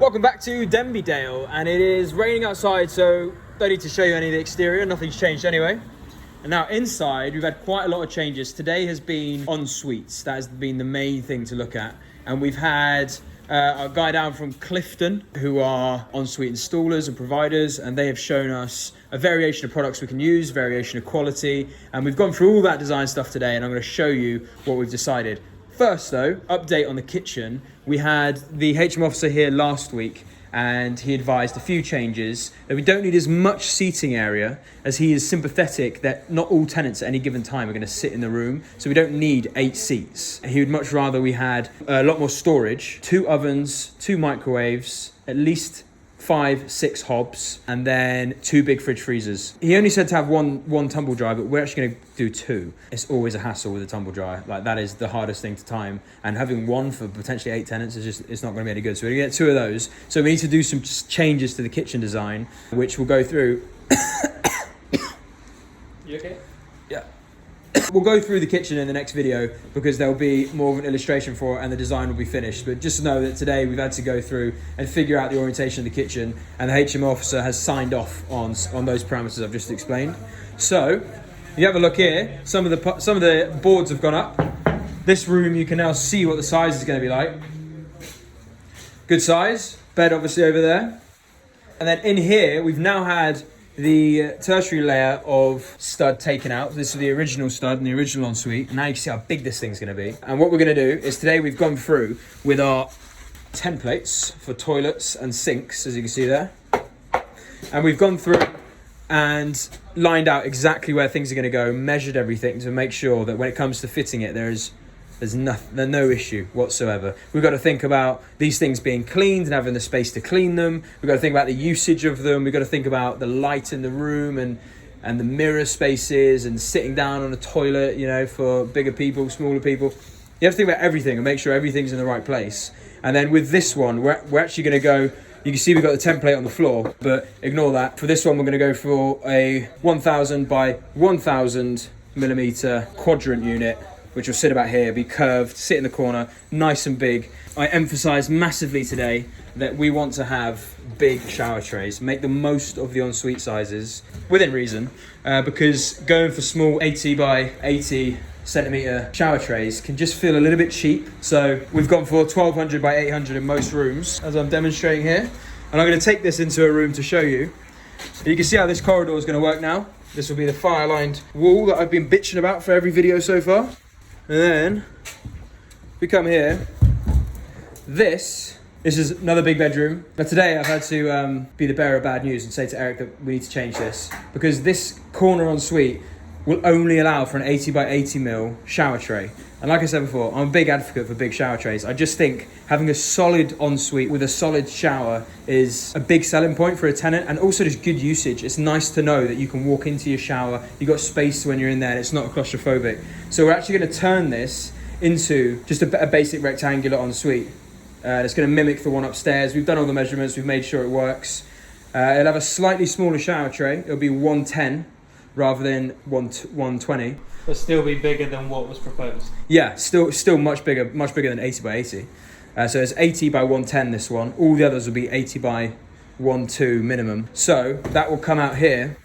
Welcome back to Denby Dale, and it is raining outside, so don't need to show you any of the exterior, nothing's changed anyway. And now inside, we've had quite a lot of changes. Today has been Ensuite, that has been the main thing to look at. And we've had a guy down from Clifton, who are Ensuite installers and providers, and they have shown us a variation of products we can use, variation of quality, and we've gone through all that design stuff today, and I'm going to show you what we've decided. First though, update on the kitchen. We had the HMO officer here last week and he advised a few changes, that we don't need as much seating area, as he is sympathetic that not all tenants at any given time are going to sit in the room, so we don't need 8 seats. He would much rather we had a lot more storage, 2 ovens, 2 microwaves, at least 5-6 hobs, and then 2 big fridge freezers. He only said to have one tumble dryer, but we're actually going to do 2. It's always a hassle with a tumble dryer. Like, that is the hardest thing to time, and having one for potentially 8 tenants is just, it's not going to be any good. So we're going to get 2 of those. So we need to do some changes to the kitchen design, which we'll go through. You okay? Yeah. We'll go through the kitchen in the next video because there'll be more of an illustration for it and the design will be finished. But just know that today we've had to go through and figure out the orientation of the kitchen, and the HMO officer has signed off on those parameters I've just explained. So if you have a look here, some of the boards have gone up. This room, you can now see what the size is going to be like. Good size. Bed obviously over there. And then in here, we've now had the tertiary layer of stud taken out. This is the original stud and the original ensuite. And now you can see how big this thing's going to be. And what we're going to do is today we've gone through with our templates for toilets and sinks, as you can see there. And we've gone through and lined out exactly where things are going to go, measured everything to make sure that when it comes to fitting it, there's no issue whatsoever. We've got to think about these things being cleaned and having the space to clean them. We've got to think about the usage of them. We've got to think about the light in the room and the mirror spaces and sitting down on a toilet, you know, for bigger people, smaller people. You have to think about everything and make sure everything's in the right place. And then with this one, we're actually going to go, you can see we've got the template on the floor, but ignore that. For this one, we're going to go for a 1000 by 1000 millimeter quadrant unit, which will sit about here, be curved, sit in the corner, nice and big. I emphasise massively today that we want to have big shower trays, make the most of the ensuite sizes, within reason, because going for small 80 by 80 centimetre shower trays can just feel a little bit cheap. So we've gone for 1200 by 800 in most rooms, as I'm demonstrating here. And I'm going to take this into a room to show you. You can see how this corridor is going to work now. This will be the fire-lined wall that I've been bitching about for every video so far. And then we come here. This is another big bedroom. But today I've had to be the bearer of bad news and say to Eric that we need to change this, because this corner ensuite will only allow for an 80 by 80 mil shower tray. And like I said before, I'm a big advocate for big shower trays. I just think having a solid ensuite with a solid shower is a big selling point for a tenant, and also just good usage. It's nice to know that you can walk into your shower, you've got space when you're in there, and it's not claustrophobic. So we're actually going to turn this into just a basic rectangular ensuite. It's going to mimic the one upstairs. We've done all the measurements, we've made sure it works. It'll have a slightly smaller shower tray. It'll be 110 rather than 120. But still be bigger than what was proposed. Yeah, still much bigger than 80 by 80. So it's 80 by 110 this one. All the others will be 80 by 12 minimum. So that will come out here,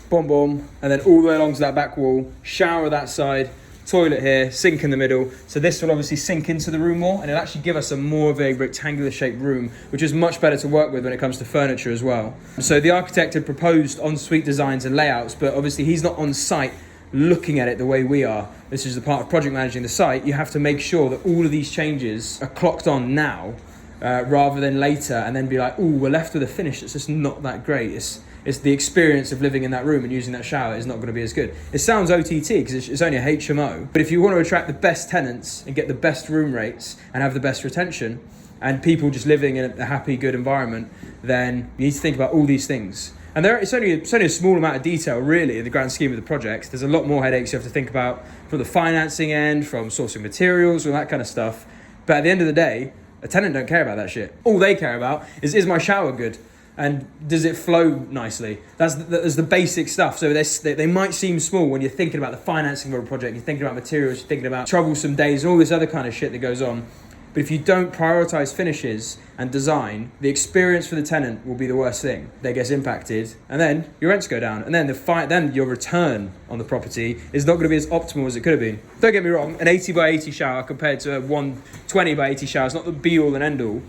boom, boom, and then all the way along to that back wall, shower that side, toilet here, sink in the middle. So this will obviously sink into the room more, and it'll actually give us a more of a rectangular shaped room, which is much better to work with when it comes to furniture as well. So the architect had proposed ensuite designs and layouts, but obviously he's not on site looking at it the way we are. This is the part of project managing the site. You have to make sure that all of these changes are clocked on now, rather than later, and then be like, oh, we're left with a finish that's just not that great. It's the experience of living in that room and using that shower is not going to be as good. It sounds OTT because it's only a HMO, but if you want to attract the best tenants and get the best room rates and have the best retention and people just living in a happy, good environment, then you need to think about all these things. And it's only a small amount of detail, really, in the grand scheme of the project. There's a lot more headaches you have to think about from the financing end, from sourcing materials, all that kind of stuff. But at the end of the day, a tenant don't care about that shit. All they care about is my shower good? And does it flow nicely? That's the basic stuff. So they might seem small when you're thinking about the financing of a project, you're thinking about materials, you're thinking about troublesome days and all this other kind of shit that goes on. But if you don't prioritize finishes and design, the experience for the tenant will be the worst thing. They get impacted, and then your rents go down, and then then your return on the property is not going to be as optimal as it could have been. Don't get me wrong, an 80 by 80 shower compared to a 120 by 80 shower is not the be all and end all,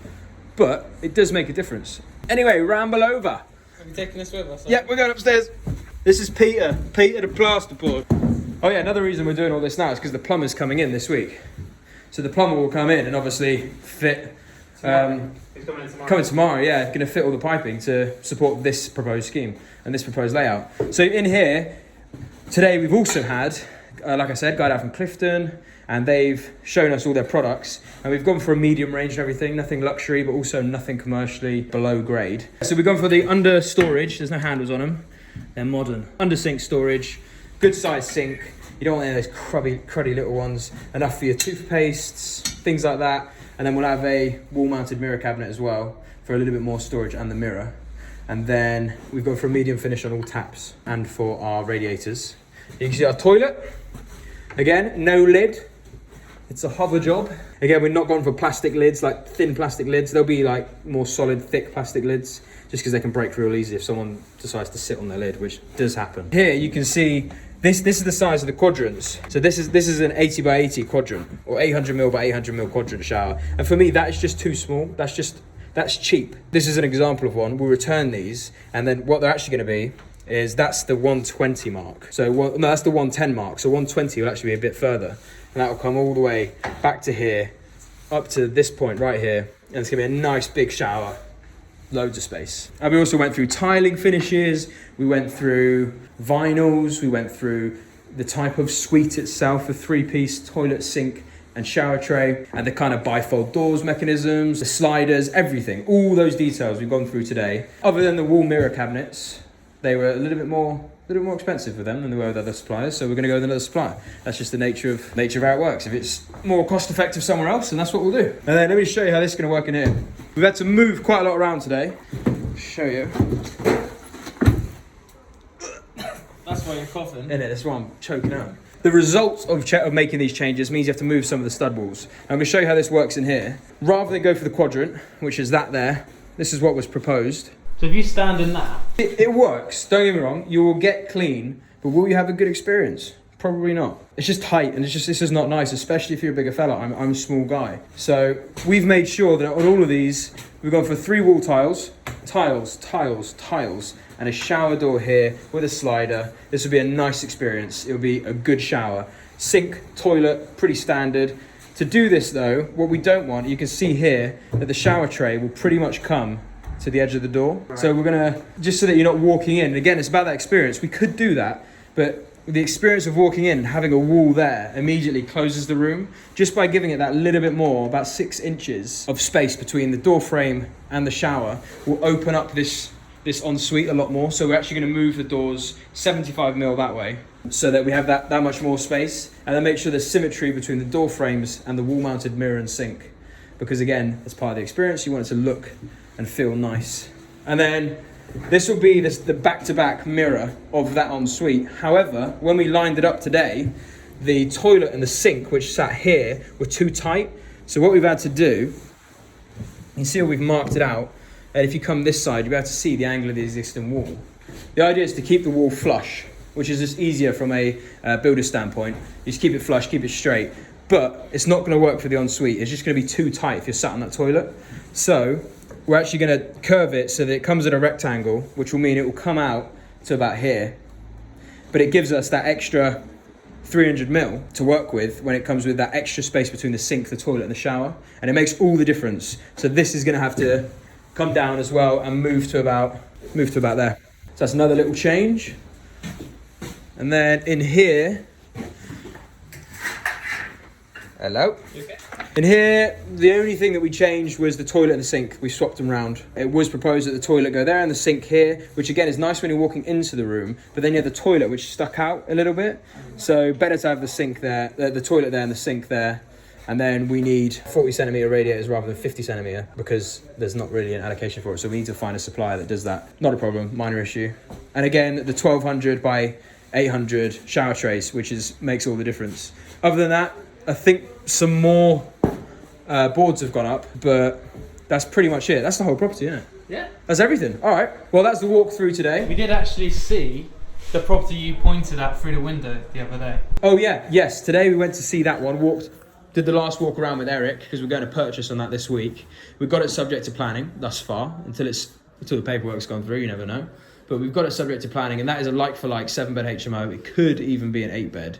but it does make a difference. Anyway, ramble over. Are we taking this with us? Yeah, we're going upstairs. This is Peter the plasterboard. Oh yeah, another reason we're doing all this now is because the plumber's coming in this week. So the plumber will come in and obviously fit. He's coming tomorrow. Coming tomorrow, yeah. Going to fit all the piping to support this proposed scheme and this proposed layout. So in here, today we've also had, like I said, guy out from Clifton, and they've shown us all their products. And we've gone for a medium range and everything, nothing luxury, but also nothing commercially below grade. So we've gone for the under storage. There's no handles on them. They're modern. Under sink storage, good sized sink. You don't want any of those cruddy little ones. Enough for your toothpastes, things like that. And then we'll have a wall-mounted mirror cabinet as well for a little bit more storage and the mirror. And then we've gone for a medium finish on all taps and for our radiators. You can see our toilet. Again, no lid. It's a hover job. Again, we're not going for plastic lids, like thin plastic lids. They'll be like more solid, thick plastic lids, just because they can break real easy if someone decides to sit on their lid, which does happen. Here you can see this is the size of the quadrants. So this is an 80 by 80 quadrant, or 800mm by 800mm quadrant shower. And for me, that is just too small. That's cheap. This is an example of one. We'll return these, and then what they're actually going to be is that's the 120 mark. So no, that's the 110 mark. So 120 will actually be a bit further, and that will come all the way back to here, up to this point right here, and it's going to be a nice big shower. Loads of space. And we also went through tiling finishes, we went through vinyls, we went through the type of suite itself, a 3-piece toilet, sink and shower tray, and the kind of bifold doors mechanisms, the sliders, everything. All those details we've gone through today. Other than the wall mirror cabinets, they were a little bit more expensive for them than they were with other suppliers, so we're going to go with another supplier. That's just the nature of how it works. If it's more cost effective somewhere else, then that's what we'll do. And then let me show you how this is going to work in here. We've had to move quite a lot around today. Show you. That's why you're coughing. In it, that's why I'm choking out. The result of making these changes means you have to move some of the stud walls. I'm going to show you how this works in here. Rather than go for the quadrant, which is that there, this is what was proposed. So if you stand in that... It works, don't get me wrong, you will get clean, but will you have a good experience? Probably not. It's just tight, and this is not nice, especially if you're a bigger fella. I'm a small guy. So we've made sure that on all of these, we've gone for 3 wall tiles, and a shower door here with a slider. This will be a nice experience. It'll be a good shower. Sink, toilet, pretty standard. To do this though, what we don't want, you can see here that the shower tray will pretty much come to the edge of the door. Right. So we're gonna, just so that you're not walking in, and again, it's about that experience. We could do that, but the experience of walking in and having a wall there immediately closes the room, just by giving it that little bit more, about 6 inches of space between the door frame and the shower, will open up this ensuite a lot more. So we're actually gonna move the doors 75mm that way, so that we have that much more space, and then make sure there's symmetry between the door frames and the wall-mounted mirror and sink. Because again, as part of the experience, you want it to look and feel nice. And then this will be the back-to-back mirror of that ensuite. However, when we lined it up today, the toilet and the sink, which sat here, were too tight. So what we've had to do, you can see how we've marked it out, and if you come this side, you'll be able to see the angle of the existing wall. The idea is to keep the wall flush, which is just easier from a builder standpoint. You just keep it flush, keep it straight, but it's not gonna work for the ensuite. It's just gonna be too tight if you're sat on that toilet. So we're actually going to curve it so that it comes at a rectangle, which will mean it will come out to about here. But it gives us that extra 300mm to work with when it comes with that extra space between the sink, the toilet and the shower. And it makes all the difference. So this is going to have to come down as well and move to about there. So that's another little change. And then in here, hello. Okay. In here, the only thing that we changed was the toilet and the sink. We swapped them round. It was proposed that the toilet go there and the sink here, which again is nice when you're walking into the room, but then you have the toilet which stuck out a little bit. So better to have the sink there, the toilet there and the sink there. And then we need 40cm radiators rather than 50cm because there's not really an allocation for it. So we need to find a supplier that does that. Not a problem, minor issue. And again, the 1200 by 800 shower trays, which makes all the difference. Other than that, I think some more Boards have gone up, but that's pretty much it. That's the whole property, isn't it? Yeah. That's everything. All right. Well, that's the walkthrough today. We did actually see the property you pointed at through the window the other day. Oh yeah, yes. Today we went to see that one. Did the last walk around with Eric because we're going to purchase on that this week. We've got it subject to planning thus far until the paperwork's gone through. You never know, but we've got it subject to planning, and that is a like-for-like 7-bed HMO. It could even be an 8-bed.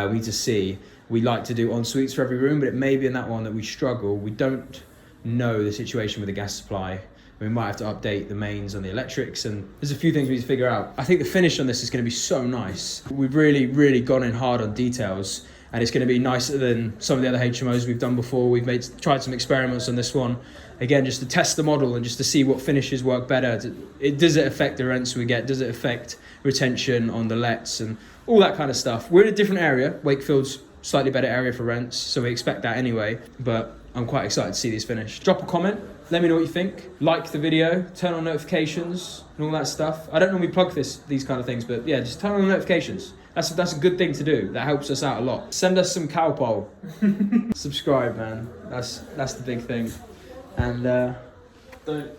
We need to see. We like to do en suites for every room, but it may be in that one that we struggle. We don't know the situation with the gas supply. We might have to update the mains and the electrics, and there's a few things we need to figure out. I think the finish on this is going to be so nice. We've really, really gone in hard on details, and it's going to be nicer than some of the other HMOs we've done before. We've tried some experiments on this one, again, just to test the model and just to see what finishes work better. Does it affect the rents we get? Does it affect retention on the lets and all that kind of stuff? We're in a different area. Wakefield's slightly better area for rents, so we expect that anyway, but I'm quite excited to see these finished. Drop a comment, let me know what you think. Like the video, turn on notifications and all that stuff. I don't normally plug these kind of things, but yeah, just turn on the notifications. That's a good thing to do. That helps us out a lot. Send us some cowpole. Subscribe, man. That's the big thing. And don't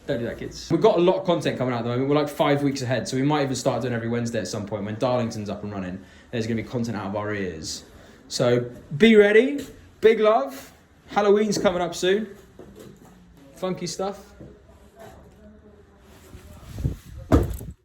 do that, kids. We've got a lot of content coming out at the moment. We're like 5 weeks ahead, so we might even start doing every Wednesday at some point when Darlington's up and running. There's going to be content out of our ears. So be ready. Big love. Halloween's coming up soon. Funky stuff.